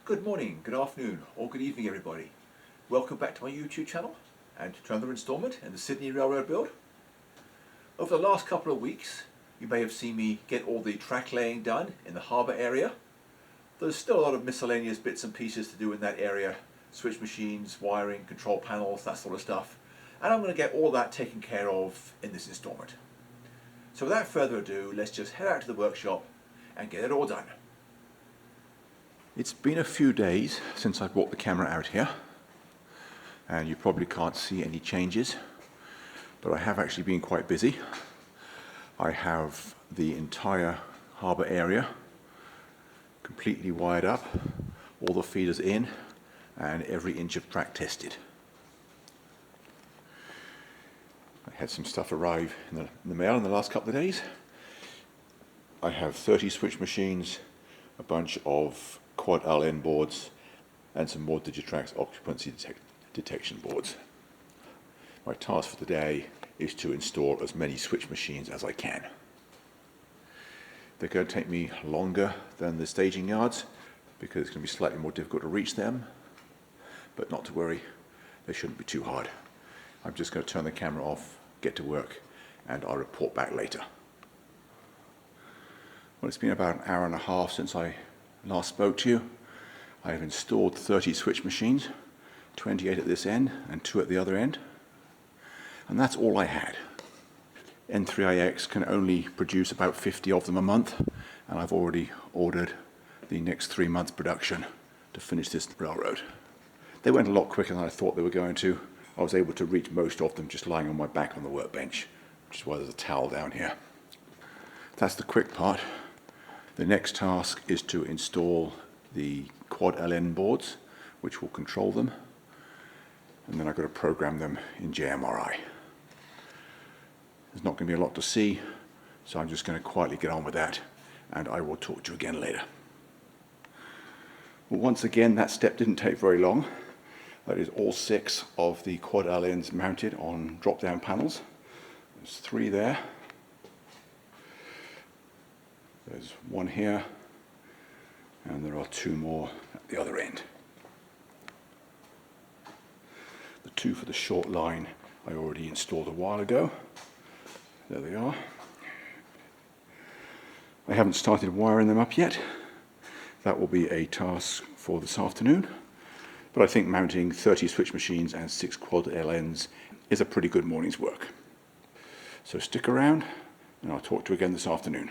Good morning, good afternoon, or good evening everybody. Welcome back to my YouTube channel and to another instalment in the Sydney Railroad build. Over the last couple of weeks you may have seen me get all the track laying done in the harbour area. There's still a lot of miscellaneous bits and pieces to do in that area, switch machines, wiring, control panels, that sort of stuff, and I'm going to get all that taken care of in this instalment. So without further ado, let's just head out to the workshop and get it all done. It's been a few days since I brought the camera out here, and you probably can't see any changes, but I have actually been quite busy. I have the entire harbour area completely wired up, all the feeders in, and every inch of track tested. I had some stuff arrive in the mail in the last couple of days. I have 30 switch machines, a bunch of quad LN boards, and some more Digitrax occupancy detection boards. My task for today is to install as many switch machines as I can. They're going to take me longer than the staging yards because it's going to be slightly more difficult to reach them, but not to worry, they shouldn't be too hard. I'm just going to turn the camera off, get to work, and I'll report back later. Well, it's been about an hour and a half since I last spoke to you. I have installed 30 switch machines, 28 at this end and 2 at the other end, and that's all I had. N3IX can only produce about 50 of them a month, and I've already ordered the next 3 months production to finish this railroad. They went a lot quicker than I thought they were going to. I was able to reach most of them just lying on my back on the workbench, which is why there's a towel down here. That's the quick part. The next task is to install the quad LN boards, which will control them, and then I've got to program them in JMRI. There's not going to be a lot to see, so I'm just going to quietly get on with that, and I will talk to you again later. Well, once again, that step didn't take very long. That is all 6 of the quad LNs mounted on drop-down panels. There's 3 there. There's 1 here, and there are 2 more at the other end. The 2 for the short line I already installed a while ago. There they are. I haven't started wiring them up yet. That will be a task for this afternoon, but I think mounting 30 switch machines and 6 quad LNs is a pretty good morning's work. So stick around and I'll talk to you again this afternoon.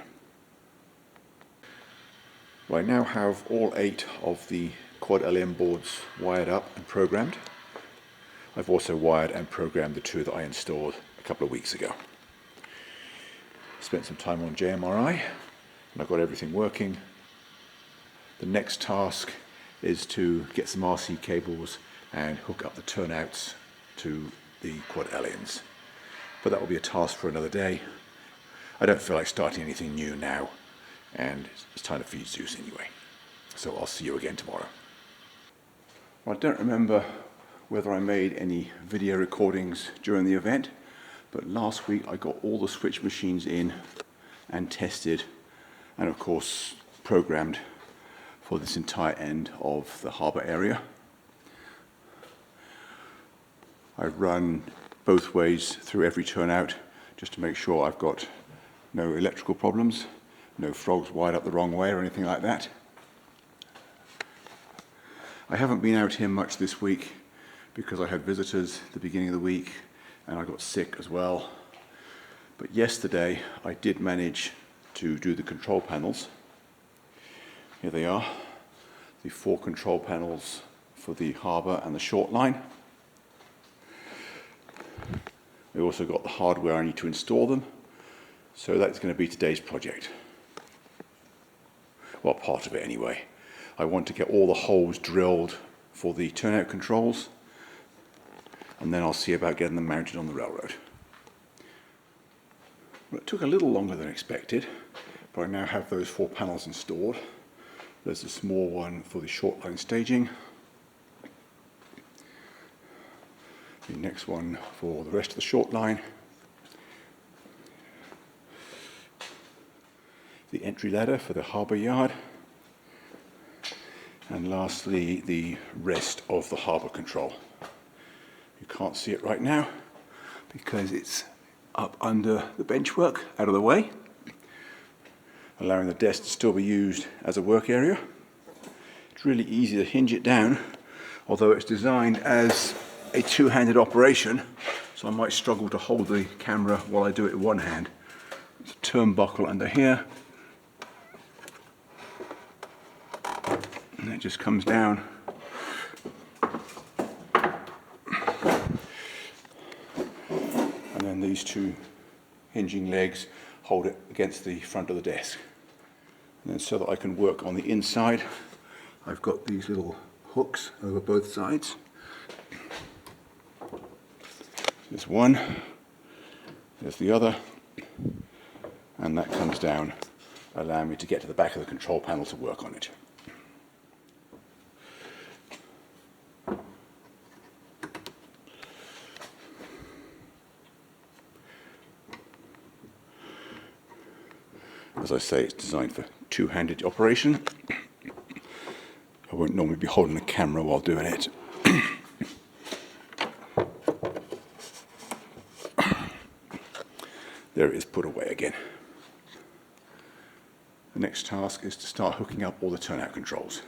I now have all 8 of the quad LN boards wired up and programmed. I've also wired and programmed the 2 that I installed a couple of weeks ago. Spent some time on JMRI and I've got everything working. The next task is to get some RC cables and hook up the turnouts to the quad LNs. But that will be a task for another day. I don't feel like starting anything new now, and it's time to feed Zeus anyway. So I'll see you again tomorrow. Well, I don't remember whether I made any video recordings during the event, but last week I got all the switch machines in and tested, and of course programmed for this entire end of the harbour area. I've run both ways through every turnout just to make sure I've got no electrical problems, no frogs wired up the wrong way or anything like that. I haven't been out here much this week because I had visitors at the beginning of the week and I got sick as well. But yesterday I did manage to do the control panels. Here they are, the 4 control panels for the harbour and the short line. I also got the hardware I need to install them, so that's going to be today's project. Well, part of it anyway. I want to get all the holes drilled for the turnout controls, and then I'll see about getting them mounted on the railroad. Well, it took a little longer than expected, but I now have those 4 panels installed. There's a small one for the short line staging, the next one for the rest of the short line, the entry ladder for the harbour yard, And lastly, the rest of the harbour control. You can't see it right now because it's up under the benchwork, out of the way, allowing the desk to still be used as a work area. It's really easy to hinge it down, although it's designed as a two-handed operation, so I might struggle to hold the camera while I do it with one hand. It's a turnbuckle under here, and it just comes down. And then these two hinging legs hold it against the front of the desk. And then so that I can work on the inside, I've got these little hooks over both sides. There's one, there's the other, and that comes down, allowing me to get to the back of the control panel to work on it. As I say, it's designed for two-handed operation. I won't normally be holding the camera while doing it. There it is, put away again. The next task is to start hooking up all the turnout controls.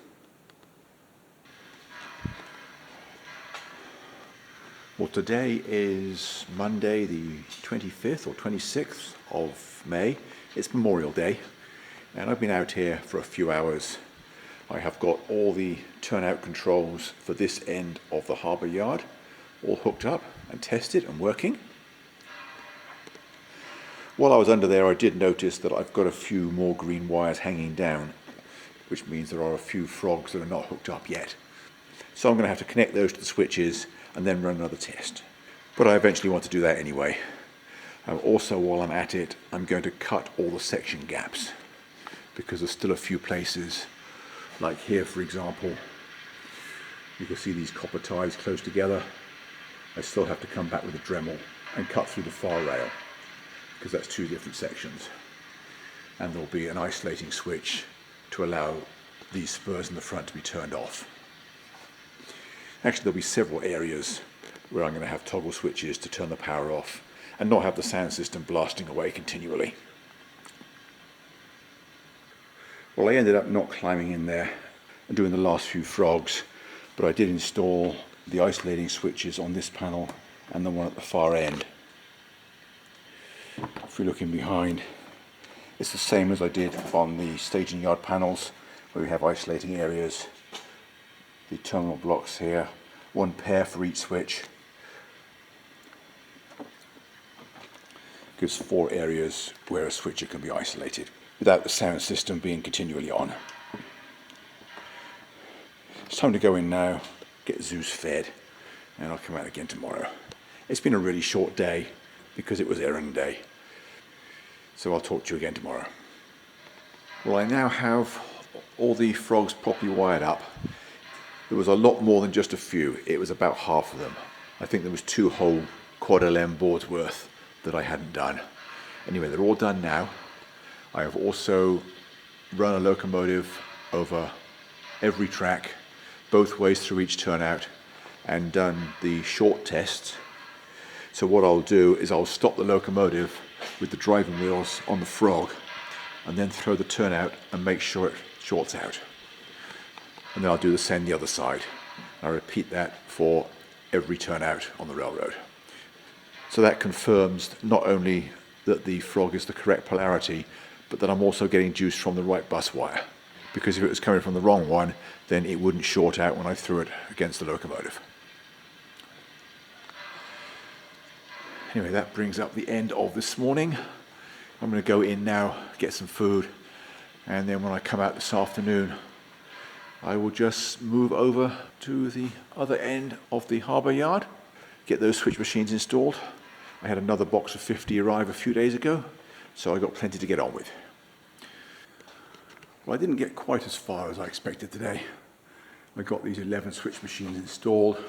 Well, today is Monday the 25th or 26th of May. It's Memorial Day, and I've been out here for a few hours. I have got all the turnout controls for this end of the harbour yard all hooked up and tested and working. While I was under there, I did notice that I've got a few more green wires hanging down, which means there are a few frogs that are not hooked up yet. So I'm going to have to connect those to the switches and then run another test. But I eventually want to do that anyway. Also, while I'm at it, I'm going to cut all the section gaps, because there's still a few places, like here for example, you can see these copper ties close together. I still have to come back with a Dremel and cut through the far rail, because that's two different sections. And there'll be an isolating switch to allow these spurs in the front to be turned off. Actually, there'll be several areas where I'm going to have toggle switches to turn the power off and not have the sound system blasting away continually. Well, I ended up not climbing in there and doing the last few frogs, but I did install the isolating switches on this panel and the one at the far end. If you're looking behind, it's the same as I did on the staging yard panels, where we have isolating areas, the terminal blocks here, one pair for each switch. Gives 4 areas where a switcher can be isolated without the sound system being continually on. It's time to go in now, get Zeus fed, and I'll come out again tomorrow. It's been a really short day because it was errand day. So I'll talk to you again tomorrow. Well, I now have all the frogs properly wired up. There was a lot more than just a few. It was about half of them. I think there was 2 whole quad LM boards worth that I hadn't done. Anyway, they're all done now. I have also run a locomotive over every track, both ways through each turnout, and done the short tests. So what I'll do is I'll stop the locomotive with the driving wheels on the frog, and then throw the turnout and make sure it shorts out. And then I'll do the same the other side. I repeat that for every turnout on the railroad. So that confirms not only that the frog is the correct polarity, but that I'm also getting juice from the right bus wire. Because if it was coming from the wrong one, then it wouldn't short out when I threw it against the locomotive. Anyway, that brings up the end of this morning. I'm going to go in now, get some food, and then when I come out this afternoon, I will just move over to the other end of the harbour yard, get those switch machines installed. I had another box of 50 arrive a few days ago, so I got plenty to get on with. Well, I didn't get quite as far as I expected today. I got these 11 switch machines installed.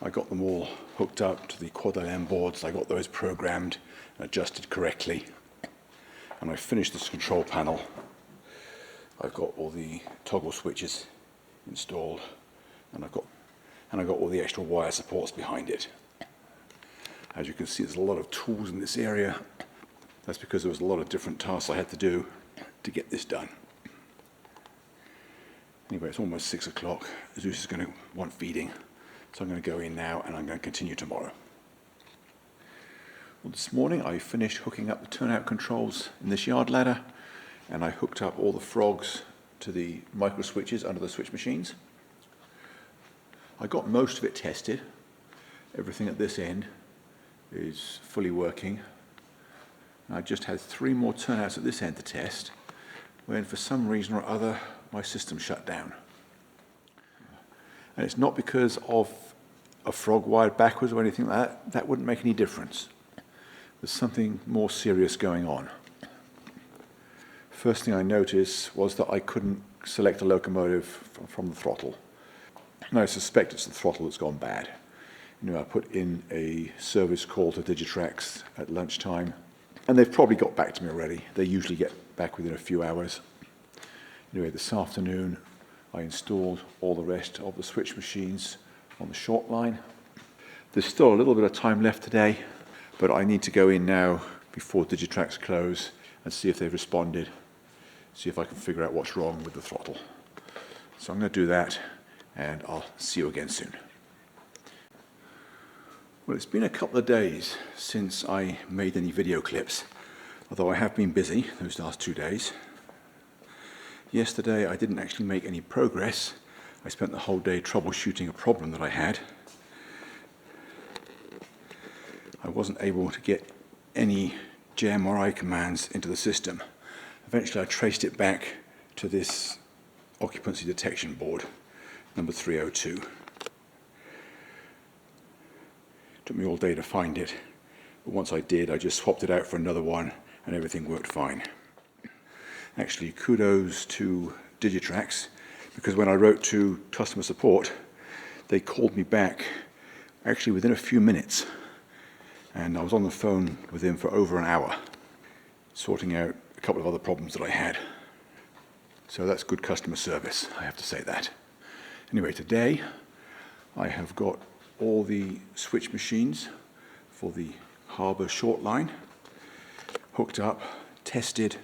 I got them all hooked up to the quad LM boards. I got those programmed and adjusted correctly. And I finished this control panel. I've got all the toggle switches installed, and I've got all the extra wire supports behind it. As you can see, there's a lot of tools in this area. That's because there was a lot of different tasks I had to do to get this done. Anyway, it's almost 6 o'clock. Zeus is going to want feeding, so I'm going to go in now and I'm going to continue tomorrow. Well, this morning I finished hooking up the turnout controls in this yard ladder, and I hooked up all the frogs to the micro switches under the switch machines. I got most of it tested. Everything at this end is fully working. I just had 3 more turnouts at this end to test, when for some reason or other my system shut down. And it's not because of a frog wired backwards or anything like that. That wouldn't make any difference. There's something more serious going on. First thing I noticed was that I couldn't select a locomotive from the throttle. And I suspect it's the throttle that's gone bad. I put in a service call to Digitrax at lunchtime, and they've probably got back to me already. They usually get back within a few hours. Anyway, this afternoon I installed all the rest of the switch machines on the short line. There's still a little bit of time left today, but I need to go in now before Digitrax close and see if they've responded, see if I can figure out what's wrong with the throttle. So I'm going to do that, and I'll see you again soon. Well, it's been a couple of days since I made any video clips, although I have been busy those last 2 days. Yesterday I didn't actually make any progress. I spent the whole day troubleshooting a problem that I had. I wasn't able to get any gem or I commands into the system. Eventually I traced it back to this occupancy detection board, number 302. Took me all day to find it, but once I did, I just swapped it out for another one and everything worked fine. Actually, kudos to Digitrax, because when I wrote to customer support, they called me back actually within a few minutes. And I was on the phone with him for over an hour, sorting out a couple of other problems that I had. So that's good customer service, I have to say that. Anyway, today I have got all the switch machines for the harbour short line hooked up, tested,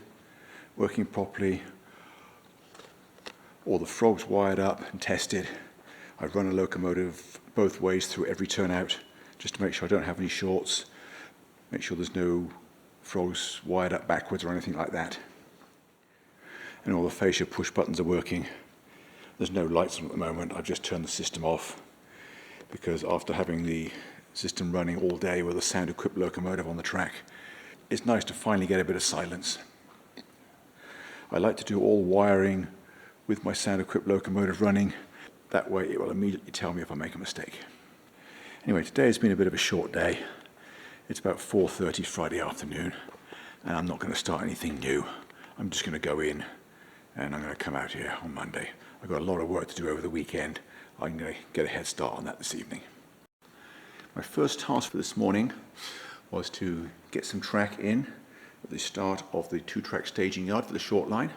working properly. All the frogs wired up and tested. I've run a locomotive both ways through every turnout, just to make sure I don't have any shorts, make sure there's no frogs wired up backwards or anything like that. And all the fascia push buttons are working. There's no lights on at the moment. I've just turned the system off because after having the system running all day with a sound-equipped locomotive on the track, it's nice to finally get a bit of silence. I like to do all wiring with my sound-equipped locomotive running. That way it will immediately tell me if I make a mistake. Anyway, today has been a bit of a short day. It's about 4:30 Friday afternoon, and I'm not going to start anything new. I'm just going to go in, and I'm going to come out here on Monday. I've got a lot of work to do over the weekend. I'm going to get a head start on that this evening. My first task for this morning was to get some track in at the start of the 2-track staging yard for the short line.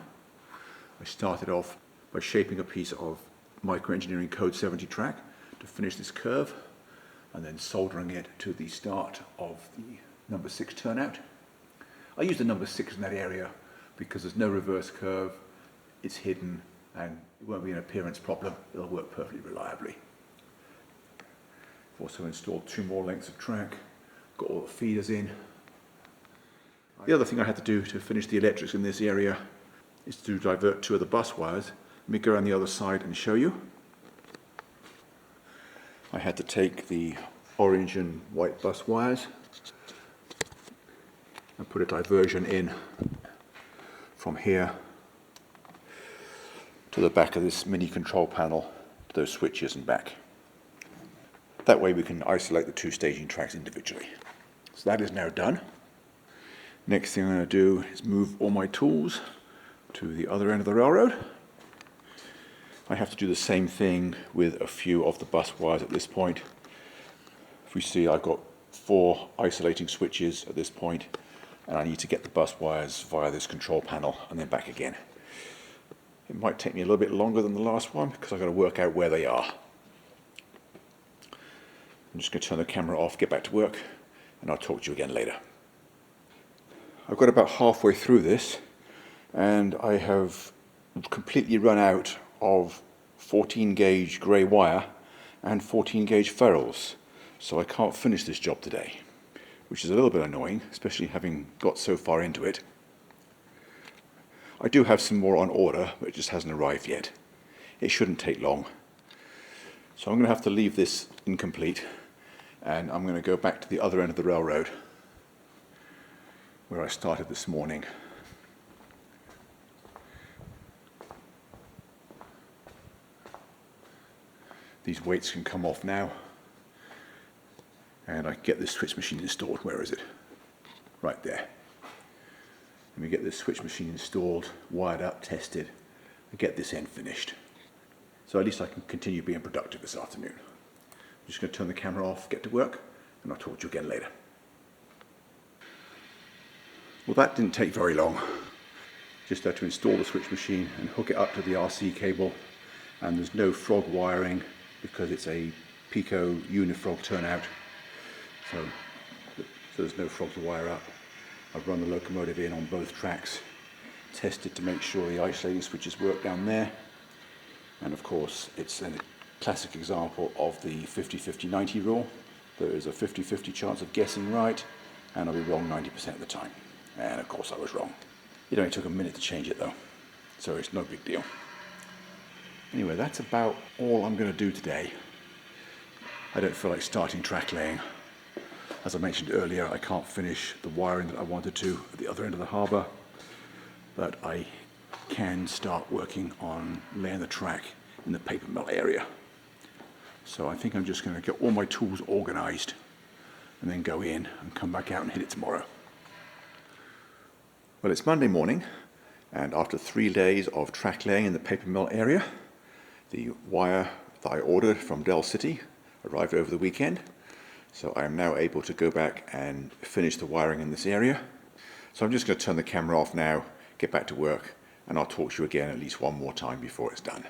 I started off by shaping a piece of microengineering code 70 track to finish this curve, and then soldering it to the start of the number 6 turnout. I use the number 6 in that area because there's no reverse curve, it's hidden, and it won't be an appearance problem. It'll work perfectly reliably. I've also installed 2 more lengths of track, got all the feeders in. The other thing I had to do to finish the electrics in this area is to divert 2 of the bus wires. Let me go around the other side and show you. I had to take the orange and white bus wires and put a diversion in from here to the back of this mini control panel to those switches and back. That way we can isolate the 2 staging tracks individually. So that is now done. Next thing I'm going to do is move all my tools to the other end of the railroad. I have to do the same thing with a few of the bus wires at this point. If we see, I've got 4 isolating switches at this point, and I need to get the bus wires via this control panel and then back again. It might take me a little bit longer than the last one because I've got to work out where they are. I'm just going to turn the camera off, get back to work, and I'll talk to you again later. I've got about halfway through this, and I have completely run out of 14 gauge grey wire and 14 gauge ferrules, so I can't finish this job today, which is a little bit annoying, especially having got so far into it. I do have some more on order, but it just hasn't arrived yet. It shouldn't take long. So I'm going to have to leave this incomplete, and I'm going to go back to the other end of the railroad where I started this morning. These weights can come off now, and I can get this switch machine installed. Where is it? Right there. Let me get this switch machine installed, wired up, tested, and get this end finished. So at least I can continue being productive this afternoon. I'm just going to turn the camera off, get to work, and I'll talk to you again later. Well, that didn't take very long. Just had to install the switch machine and hook it up to the RC cable, and there's no frog wiring because it's a Pico unifrog turnout. So there's no frog to wire up. I've run the locomotive in on both tracks, tested to make sure the isolating switches work down there, and of course it's a classic example of the 50-50-90 rule. There is a 50-50 chance of guessing right, and I'll be wrong 90% of the time. And of course I was wrong. It only took a minute to change it though, so it's no big deal. Anyway, that's about all I'm going to do today. I don't feel like starting track laying. As I mentioned earlier, I can't finish the wiring that I wanted to at the other end of the harbour, but I can start working on laying the track in the paper mill area. So I think I'm just going to get all my tools organised and then go in and come back out and hit it tomorrow. Well, it's Monday morning, and after 3 days of track laying in the paper mill area, the wire that I ordered from Dell City arrived over the weekend. So I am now able to go back and finish the wiring in this area. So I'm just going to turn the camera off now, get back to work, and I'll talk to you again at least one more time before it's done.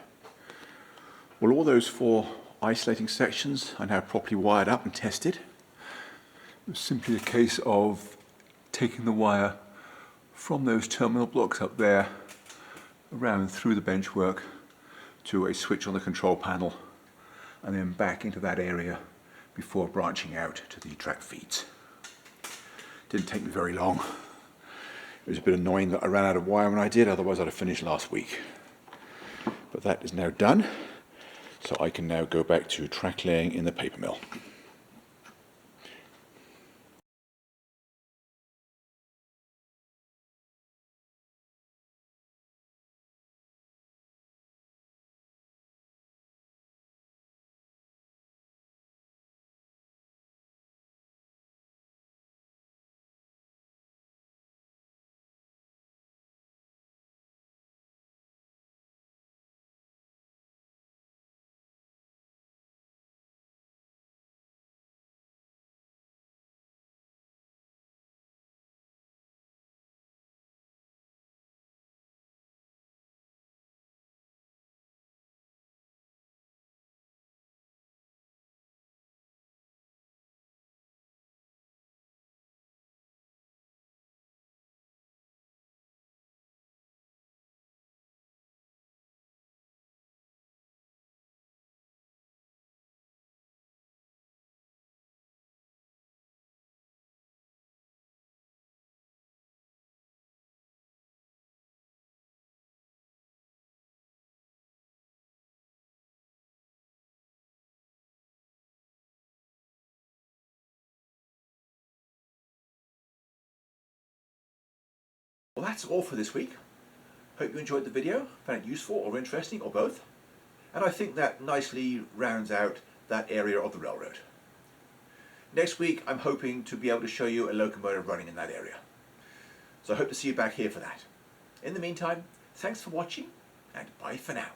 Well, all those 4 isolating sections are now properly wired up and tested. It's simply a case of taking the wire from those terminal blocks up there, around through the benchwork to a switch on the control panel, and then back into that area before branching out to the track feeds. Didn't take me very long. It was a bit annoying that I ran out of wire when I did, otherwise I'd have finished last week. But that is now done, so I can now go back to track laying in the paper mill. Well, that's all for this week. Hope you enjoyed the video, found it useful or interesting, or both. And I think that nicely rounds out that area of the railroad. Next week, I'm hoping to be able to show you a locomotive running in that area. So I hope to see you back here for that. In the meantime, thanks for watching, and bye for now.